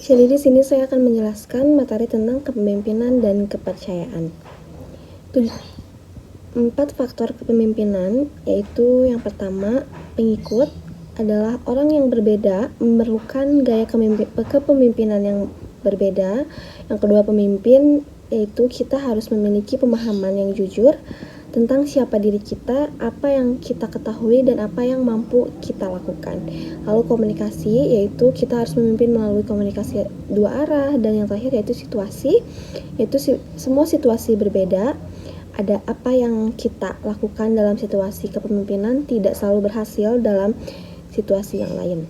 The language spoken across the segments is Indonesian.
Jadi di sini saya akan menjelaskan materi tentang kepemimpinan dan kepercayaan. 4 faktor kepemimpinan, yaitu yang pertama, pengikut adalah orang yang berbeda memerlukan gaya kepemimpinan yang berbeda. Yang kedua, pemimpin, yaitu kita harus memiliki pemahaman yang jujur tentang siapa diri kita, apa yang kita ketahui, dan apa yang mampu kita lakukan. Lalu komunikasi, yaitu kita harus memimpin melalui komunikasi dua arah. Dan yang terakhir yaitu situasi, yaitu semua situasi berbeda. Ada apa yang kita lakukan dalam situasi kepemimpinan tidak selalu berhasil dalam situasi yang lain.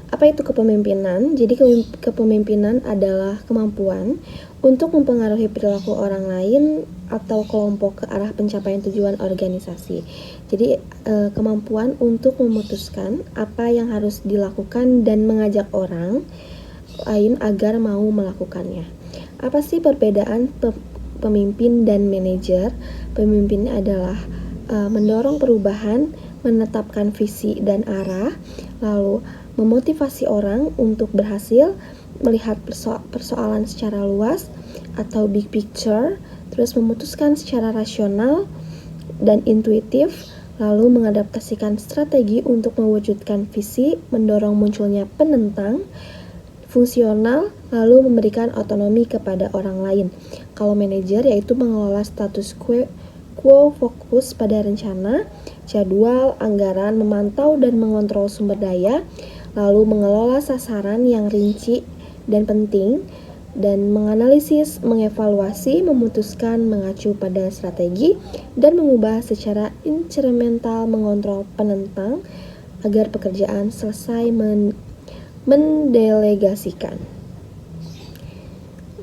Apa itu kepemimpinan? Jadi kepemimpinan adalah kemampuan untuk mempengaruhi perilaku orang lain atau kelompok ke arah pencapaian tujuan organisasi. Jadi kemampuan untuk memutuskan apa yang harus dilakukan dan mengajak orang lain agar mau melakukannya. Apa sih perbedaan pemimpin dan manajer? Pemimpin adalah mendorong perubahan, menetapkan visi dan arah, lalu memotivasi orang untuk berhasil, melihat persoalan secara luas atau big picture, terus memutuskan secara rasional dan intuitif, lalu mengadaptasikan strategi untuk mewujudkan visi, mendorong munculnya penentang, fungsional, lalu memberikan otonomi kepada orang lain. Kalau manajer yaitu mengelola status quo, fokus pada rencana, jadwal, anggaran, memantau dan mengontrol sumber daya, lalu mengelola sasaran yang rinci dan penting, dan menganalisis, mengevaluasi, memutuskan, mengacu pada strategi, dan mengubah secara inkremental, mengontrol penentang agar pekerjaan selesai, mendelegasikan.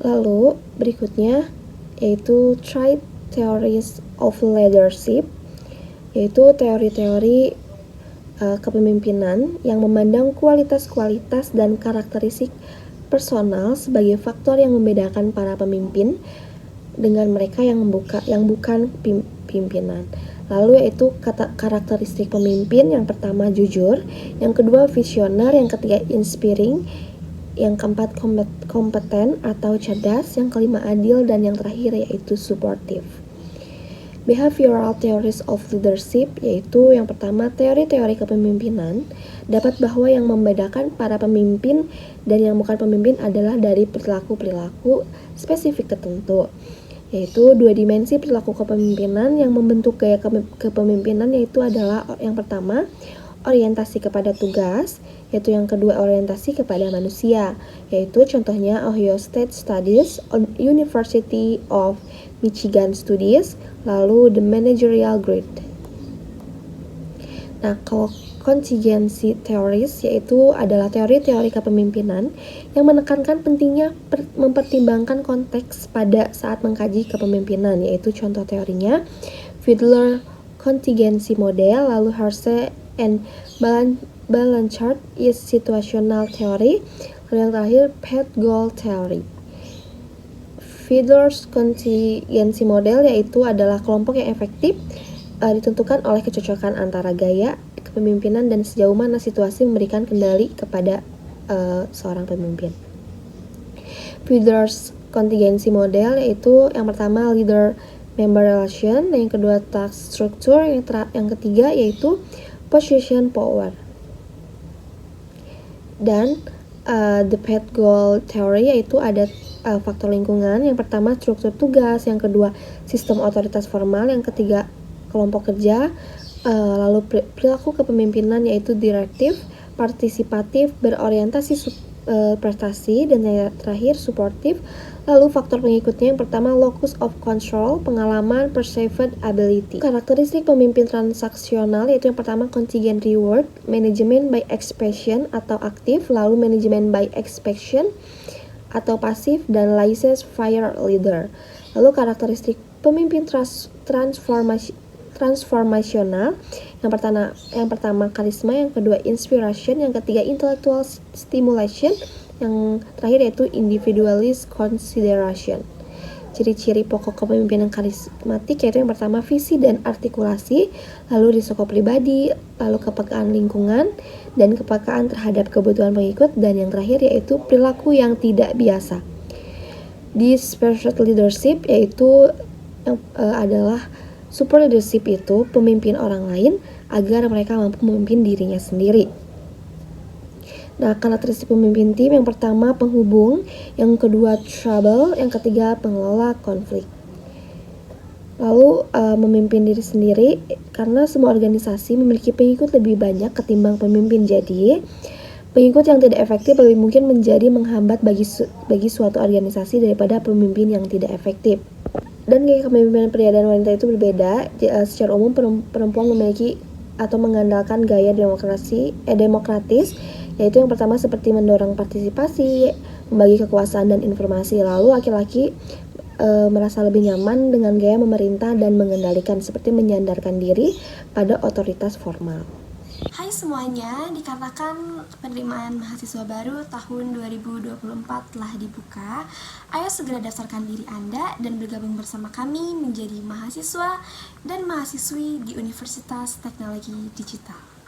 Lalu berikutnya yaitu Three Theories of Leadership, yaitu teori-teori kepemimpinan yang memandang kualitas-kualitas dan karakteristik personal sebagai faktor yang membedakan para pemimpin dengan mereka yang bukan pimpinan. Lalu yaitu karakteristik pemimpin, yang pertama jujur, yang kedua visioner, yang ketiga inspiring, yang keempat kompeten atau cerdas, yang kelima adil, dan yang terakhir yaitu supportive. Behavioral theories of leadership, yaitu yang pertama teori-teori kepemimpinan dapat bahwa yang membedakan para pemimpin dan yang bukan pemimpin adalah dari perilaku spesifik tertentu, yaitu dua dimensi perilaku kepemimpinan yang membentuk gaya kepemimpinan, yaitu adalah yang pertama orientasi kepada tugas, yaitu yang kedua orientasi kepada manusia, yaitu contohnya Ohio State Studies, University of Michigan Studies, lalu the managerial grid. Nah, kalau contingency theories, yaitu adalah teori-teori kepemimpinan yang menekankan pentingnya mempertimbangkan konteks pada saat mengkaji kepemimpinan, yaitu contoh teorinya Fiedler contingency model, lalu Hersey and Blanchard is situational theory, lalu yang terakhir Path-Goal theory. Fiedler's contingency model yaitu adalah kelompok yang efektif ditentukan oleh kecocokan antara gaya kepemimpinan dan sejauh mana situasi memberikan kendali kepada seorang pemimpin. Fiedler's contingency model yaitu yang pertama leader-member relation, yang kedua task structure, yang ketiga yaitu position power. Dan the Path-Goal theory yaitu ada faktor lingkungan, yang pertama struktur tugas, yang kedua sistem otoritas formal, yang ketiga kelompok kerja, lalu perilaku kepemimpinan yaitu direktif, partisipatif, berorientasi prestasi, dan yang terakhir supportive. Lalu faktor pengikutnya, yang pertama locus of control, pengalaman, perceived ability. Karakteristik pemimpin transaksional yaitu yang pertama contingent reward, manajemen by expectation atau aktif, lalu manajemen by expectation atau pasif, dan laissez-faire leader. Lalu karakteristik pemimpin transformasional, yang pertama karisma, yang kedua inspiration, yang ketiga intellectual stimulation, yang terakhir yaitu individualist consideration. ciri-ciri pokok kepemimpinan karismatik, yaitu yang pertama visi dan artikulasi, lalu risiko pribadi, lalu kepekaan lingkungan, dan kepekaan terhadap kebutuhan pengikut, dan yang terakhir yaitu perilaku yang tidak biasa. Dispersed leadership yaitu adalah super leadership, itu pemimpin orang lain agar mereka mampu memimpin dirinya sendiri. Nah, karakteristik pemimpin tim, yang pertama penghubung, yang kedua trouble, yang ketiga pengelola konflik. Lalu memimpin diri sendiri, karena semua organisasi memiliki pengikut lebih banyak ketimbang pemimpin. Jadi, pengikut yang tidak efektif lebih mungkin menjadi menghambat bagi suatu organisasi daripada pemimpin yang tidak efektif. Dan gaya kepemimpinan pria dan wanita itu berbeda. Secara umum perempuan memiliki atau mengandalkan gaya demokratis, yaitu yang pertama seperti mendorong partisipasi, membagi kekuasaan dan informasi. Lalu laki-laki merasa lebih nyaman dengan gaya memerintah dan mengendalikan, seperti menyandarkan diri pada otoritas formal. Hai semuanya, dikarenakan penerimaan mahasiswa baru tahun 2024 telah dibuka, ayo segera daftarkan diri Anda dan bergabung bersama kami menjadi mahasiswa dan mahasiswi di Universitas Teknologi Digital.